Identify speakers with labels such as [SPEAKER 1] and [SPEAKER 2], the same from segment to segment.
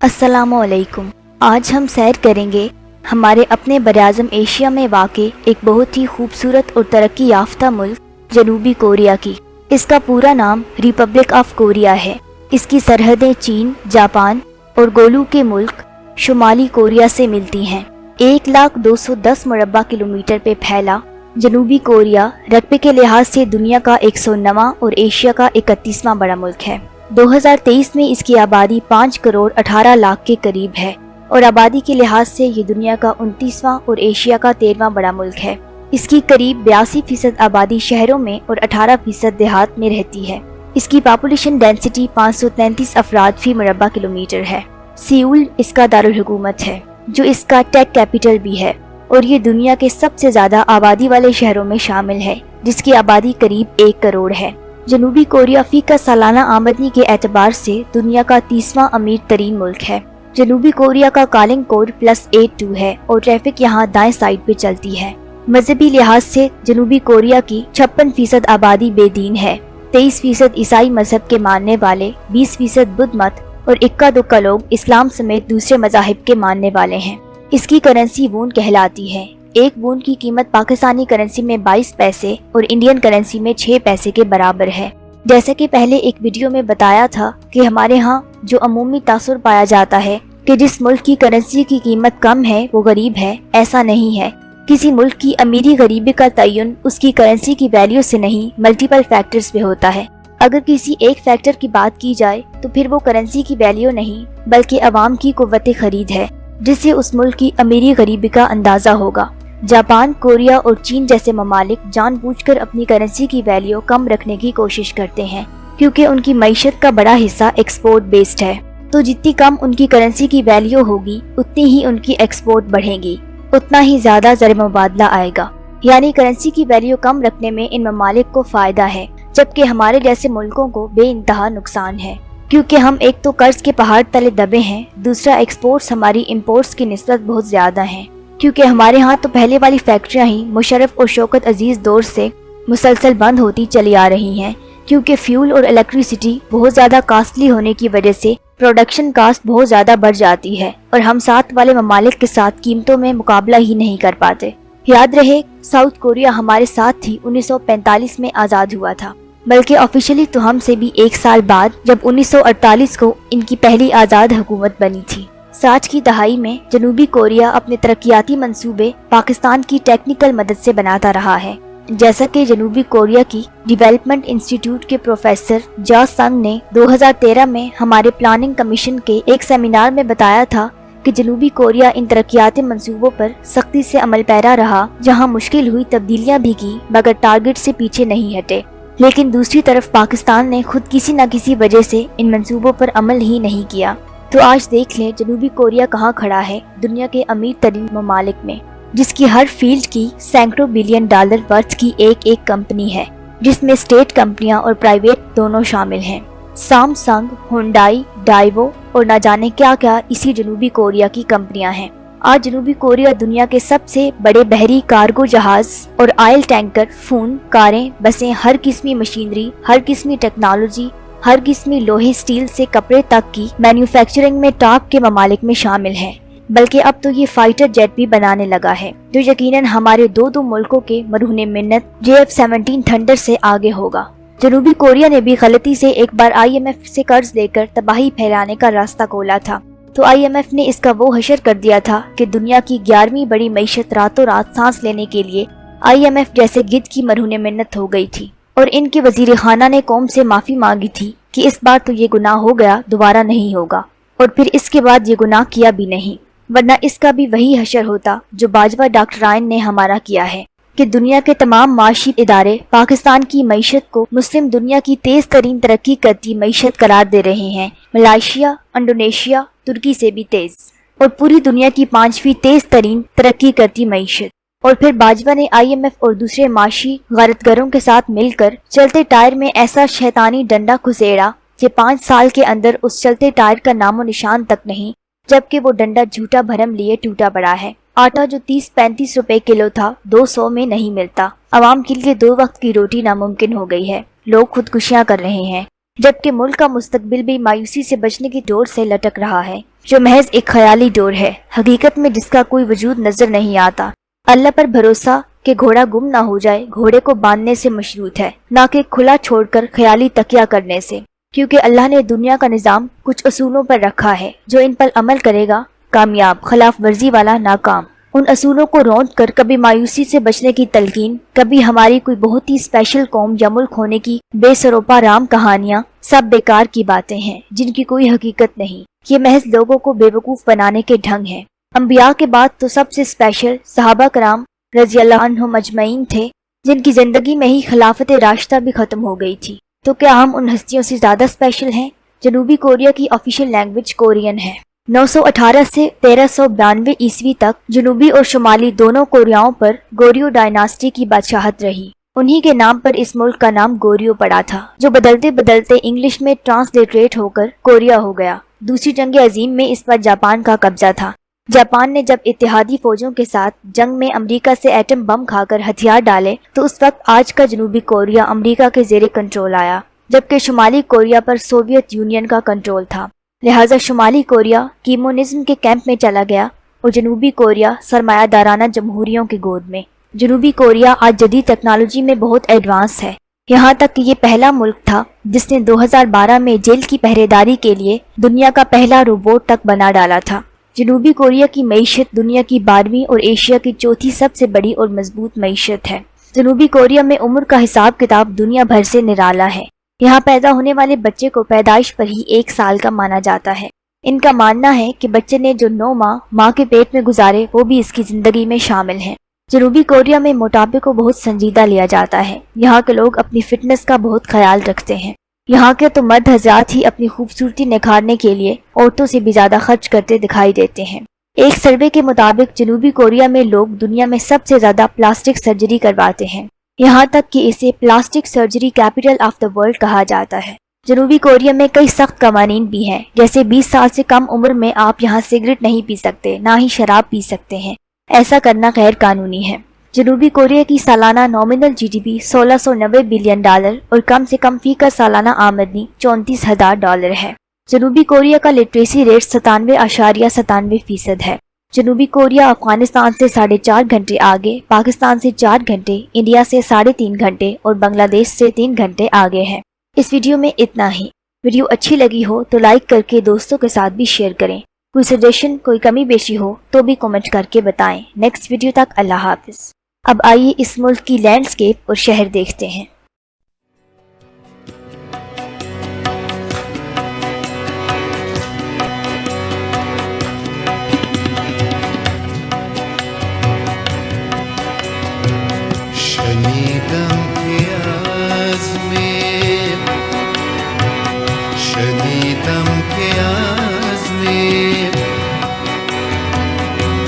[SPEAKER 1] अस्सलामु अलैकुम। आज हम सैर करेंगे हमारे अपने बराज़म एशिया में वाक़े एक बहुत ही खूबसूरत और तरक्की याफ्ता मुल्क जनूबी कोरिया की। इसका पूरा नाम रिपब्लिक ऑफ कोरिया है। इसकी सरहदें चीन, जापान और गोलू के मुल्क शुमाली कोरिया से मिलती हैं। 1,210 मुरब्बा किलोमीटर पे फैला जनूबी कोरिया रकबे के लिहाज से दुनिया का 109वां और एशिया का 31वां बड़ा मुल्क है। 2023 में इसकी आबादी 5 करोड़ 18 लाख के करीब है और आबादी के लिहाज से ये दुनिया का 29वां और एशिया का 13वां बड़ा मुल्क है। इसकी करीब 82% आबादी शहरों में और 18% देहात में रहती है। इसकी पॉपुलेशन डेंसिटी 533 अफराद फी मुरब्बा किलोमीटर है। सियोल इसका दारुल हुकूमत है, जो इसका टेक कैपिटल भी है और ये दुनिया के सबसे ज्यादा आबादी वाले शहरों में शामिल है, जिसकी आबादी करीब 1 करोड़ है। जनूबी कोरिया फी का सालाना आमदनी के एतबार से दुनिया का 30वां अमीर तरीन मुल्क है। जनूबी कोरिया का कॉलिंग कोड +82 है और ट्रैफिक यहाँ दाएं साइड पे चलती है। मजहबी लिहाज से जनूबी कोरिया की 56% आबादी बेदीन है। 23% ईसाई मजहब के मानने वाले, 20% बुद्ध मत और इक्का दुक्का लोग इस्लाम समेत दूसरे मजाहिब के मानने वाले हैं। इसकी करेंसी वून कहलाती है। एक वून की कीमत पाकिस्तानी करेंसी में 22 पैसे और इंडियन करेंसी में 6 पैसे के बराबर है। जैसे कि पहले एक वीडियो में बताया था कि हमारे यहाँ जो अमूमी तासुर पाया जाता है कि जिस मुल्क की करेंसी की कीमत कम है वो गरीब है, ऐसा नहीं है। किसी मुल्क की अमीरी गरीबी का तयन उसकी करेंसी की वैल्यू से नहीं, मल्टीपल फैक्टर्स पे होता है। अगर किसी एक फैक्टर की बात की जाए तो फिर वो करेंसी की वैल्यू नहीं बल्कि अवाम की कुव्वत खरीद है, जिससे उस मुल्क की अमीरी गरीबी का अंदाजा होगा। जापान, कोरिया और चीन जैसे ममालिक जानबूझकर अपनी करेंसी की वैल्यू कम रखने की कोशिश करते हैं, क्योंकि उनकी मईशत का बड़ा हिस्सा एक्सपोर्ट बेस्ड है। तो जितनी कम उनकी करेंसी की वैल्यू होगी उतनी ही उनकी एक्सपोर्ट बढ़ेगी, उतना ही ज्यादा ज़र मुबादला आएगा। यानी करेंसी की वैल्यू कम रखने में इन ममालिक को फायदा है, जबकि हमारे जैसे मुल्कों को बेइंतहा नुकसान है, क्योंकि हम एक तो कर्ज के पहाड़ तले दबे हैं, दूसरा एक्सपोर्ट्स हमारी इम्पोर्ट्स की निस्बत बहुत ज्यादा है, क्योंकि हमारे यहाँ तो पहले वाली फैक्ट्रियाँ ही मुशर्रफ और शौकत अजीज दौर से मुसलसल बंद होती चली आ रही हैं, क्योंकि फ्यूल और इलेक्ट्रिसिटी बहुत ज़्यादा कास्टली होने की वजह से प्रोडक्शन कास्ट बहुत ज़्यादा बढ़ जाती है और हम साथ वाले ममालिक के साथ कीमतों में मुकाबला ही नहीं कर पाते। याद रहे, साउथ कोरिया हमारे साथ ही 1945 में आज़ाद हुआ था, बल्कि ऑफिशियली तो हमसे भी 1 साल बाद, जब 1948 को इनकी पहली आज़ाद हुकूमत बनी थी। 60 की दहाई में जनूबी कोरिया अपने तरक्याती मंसूबे पाकिस्तान की टेक्निकल मदद से बनाता रहा है। जैसा कि जनूबी कोरिया की डेवलपमेंट इंस्टीट्यूट के प्रोफेसर जा संग ने 2013 में हमारे प्लानिंग कमीशन के एक सेमिनार में बताया था कि जनूबी कोरिया इन तरक्याती मंसूबों पर सख्ती से अमल पैरा रहा, जहां मुश्किल हुई तब्दीलियां भी की मगर टारगेट से पीछे नहीं हटे। लेकिन दूसरी तरफ पाकिस्तान ने खुद किसी न किसी वजह से इन मंसूबों पर अमल ही नहीं किया। तो आज देख लें जनूबी कोरिया कहाँ खड़ा है दुनिया के अमीर तरीन ममालिक में, जिसकी हर फील्ड की सैकड़ों बिलियन डॉलर वर्थ की एक कंपनी है, जिसमें स्टेट कंपनियां और प्राइवेट दोनों शामिल हैं। सैमसंग, हुंडई, डाइवो और न जाने क्या क्या इसी जनूबी कोरिया की कंपनियां हैं। आज जनूबी कोरिया दुनिया के सबसे बड़े बहरी कार्गो जहाज और ऑयल टैंकर, फोन, कारें, बसें, हर किस्मी मशीनरी, हर किस्मी टेक्नोलॉजी, हर किस्मी लोहे स्टील से कपड़े तक की मैन्युफैक्चरिंग में टॉप के ममालिक में शामिल है। बल्कि अब तो ये फाइटर जेट भी बनाने लगा है, जो यकीनन हमारे दो मुल्कों के मरहून मिन्नत JF-17 थंडर से आगे होगा। जनूबी कोरिया ने भी गलती से एक बार IMF से कर्ज लेकर तबाही फैलाने का रास्ता खोला था, तो IMF ने इसका वो हशर कर दिया था कि दुनिया की 11वीं बड़ी मईशत रातों रात सांस लेने के लिए IMF जैसे गिद्ध की मरहून मिन्नत हो गई थी और इनके वजीर खाना ने कौम से माफी मांगी थी कि इस बार तो ये गुनाह हो गया, दोबारा नहीं होगा। और फिर इसके बाद ये गुनाह किया भी नहीं, वरना इसका भी वही हशर होता जो बाजवा डॉक्टराइन ने हमारा किया है कि दुनिया के तमाम माशी इदारे पाकिस्तान की मईशत को मुस्लिम दुनिया की तेज तरीन तरक्की करती मईशत करार दे रहे हैं। मलेशिया, इंडोनेशिया, तुर्की से भी तेज, और पूरी दुनिया की 5वीं तेज तरीन तरक्की करती मईशत। और फिर बाजवा ने IMF और दूसरे माशी गैरतगरों के साथ मिलकर चलते टायर में ऐसा शैतानी डंडा घुसेड़ा कि 5 साल के अंदर उस चलते टायर का नामो निशान तक नहीं, जबकि वो डंडा झूठा भरम लिए टूटा पड़ा है। आटा जो 30-35 रुपए किलो था 200 में नहीं मिलता। आवाम के लिए 2 वक्त की रोटी नामुमकिन हो गई है। लोग खुदकुशियां कर रहे हैं। جبکہ ملک کا مستقبل بھی مایوسی سے بچنے کی ڈور سے لٹک رہا ہے، جو محض ایک خیالی ڈور ہے، حقیقت میں جس کا کوئی وجود نظر نہیں آتا۔ اللہ پر بھروسہ کہ گھوڑا گم نہ ہو جائے گھوڑے کو باندھنے سے مشروط ہے، نہ کہ کھلا چھوڑ کر خیالی تکیہ کرنے سے، کیونکہ اللہ نے دنیا کا نظام کچھ اصولوں پر رکھا ہے، جو ان پر عمل کرے گا کامیاب، خلاف ورزی والا ناکام۔ ان اصولوں کو روند کر کبھی مایوسی سے بچنے کی تلقین، کبھی ہماری کوئی بہت ہی اسپیشل قوم یا ملک ہونے کی بے سروپا رام کہانیاں، سب بیکار کی باتیں ہیں جن کی کوئی حقیقت نہیں۔ یہ محض لوگوں کو بے وقوف بنانے کے ڈھنگ ہیں۔ انبیاء کے بعد تو سب سے اسپیشل صحابہ کرام رضی اللہ عنہم اجمعین تھے، جن کی زندگی میں ہی خلافت راشدہ بھی ختم ہو گئی تھی۔ تو کیا ہم ان ہستیوں سے زیادہ اسپیشل ہیں؟ جنوبی کوریا کی آفیشیل لینگویج کورین ہے۔ 918 سے 1392 عیسوی تک جنوبی اور شمالی دونوں کوریاؤں پر گوریو ڈائناسٹی کی بادشاہت رہی۔ انہی کے نام پر اس ملک کا نام گوریو پڑا تھا، جو بدلتے بدلتے انگلش میں ٹرانسلیٹریٹ ہو کر کوریا ہو گیا۔ دوسری جنگ عظیم میں اس پر جاپان کا قبضہ تھا۔ جاپان نے جب اتحادی فوجوں کے ساتھ جنگ میں امریکہ سے ایٹم بم کھا کر ہتھیار ڈالے تو اس وقت آج کا جنوبی کوریا امریکہ کے زیر کنٹرول آیا، جبکہ شمالی کوریا پر سوویت یونین کا کنٹرول تھا۔ لہٰذا شمالی کوریا کیمونزم کے کیمپ میں چلا گیا اور جنوبی کوریا سرمایہ دارانہ جمہوریوں کی گود میں۔ جنوبی کوریا آج جدید ٹیکنالوجی میں بہت ایڈوانس ہے، یہاں تک کہ یہ پہلا ملک تھا جس نے 2012 میں جیل کی پہرے داری کے لیے دنیا کا پہلا روبوٹ تک بنا ڈالا تھا۔ جنوبی کوریا کی معیشت دنیا کی 12ویں اور ایشیا کی چوتھی سب سے بڑی اور مضبوط معیشت ہے۔ جنوبی کوریا میں عمر کا حساب کتاب دنیا بھر سے نرالا ہے۔ یہاں پیدا ہونے والے بچے کو پیدائش پر ہی 1 سال کا مانا جاتا ہے۔ ان کا ماننا ہے کہ بچے نے جو 9 ماہ ماں کے پیٹ میں گزارے وہ بھی اس کی زندگی میں شامل ہیں۔ جنوبی کوریا میں موٹاپے کو بہت سنجیدہ لیا جاتا ہے۔ یہاں کے لوگ اپنی فٹنس کا بہت خیال رکھتے ہیں۔ یہاں کے تو مرد حضرات ہی اپنی خوبصورتی نکھارنے کے لیے عورتوں سے بھی زیادہ خرچ کرتے دکھائی دیتے ہیں۔ ایک سروے کے مطابق جنوبی کوریا میں لوگ دنیا میں سب سے زیادہ پلاسٹک سرجری کرواتے ہیں، یہاں تک کہ اسے plastic surgery capital of the world کہا جاتا ہے۔ جنوبی کوریا میں کئی سخت قوانین بھی ہیں، جیسے 20 سال سے کم عمر میں آپ یہاں سگریٹ نہیں پی سکتے، نہ ہی شراب پی سکتے ہیں، ایسا کرنا غیر قانونی ہے۔ جنوبی کوریا کی سالانہ nominal G D P $1690 billion اور کم سے کم فی کا سالانہ آمدنی $34,000 ہے۔ جنوبی کوریا کا لٹریسی ریٹ 97.97% ہے۔ جنوبی کوریا افغانستان سے 4.5 گھنٹے آگے، پاکستان سے 4 گھنٹے، انڈیا سے 3.5 گھنٹے اور بنگلہ دیش سے 3 گھنٹے آگے ہے۔ اس ویڈیو میں اتنا ہی۔ ویڈیو اچھی لگی ہو تو لائک کر کے دوستوں کے ساتھ بھی شیئر کریں۔ کوئی سجیشن، کوئی کمی بیشی ہو تو بھی کمنٹ کر کے بتائیں۔ نیکسٹ ویڈیو تک اللہ حافظ۔ اب آئیے اس ملک کی لینڈسکیپ اور شہر دیکھتے ہیں۔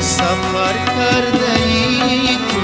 [SPEAKER 2] سفر کرده‌ای تو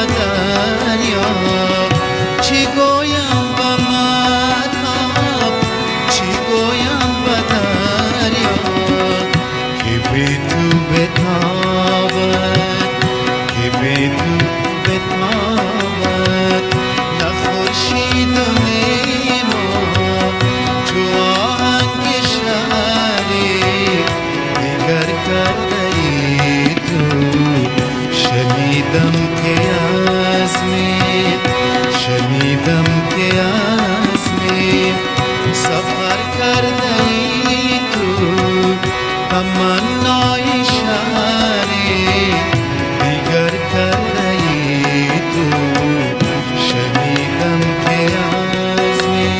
[SPEAKER 2] دریا چی گویم به مهتاب چی گویم به دریا که بی تو بتابد که بی تو بتابد نه خورشید و نیما چو آهنگ شهری دیگر کرده ای تو شنیدم که شنیدم که عزمی سفر کرده ای تو تمنای شهری دیگر کرده ای تو شنیدم که عزمی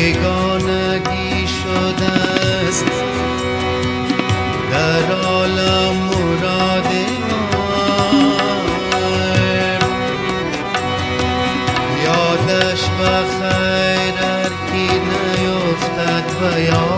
[SPEAKER 2] بیگانگی شده است در عالم مراد ما یادش بخیر هر کی نیفتد به یاد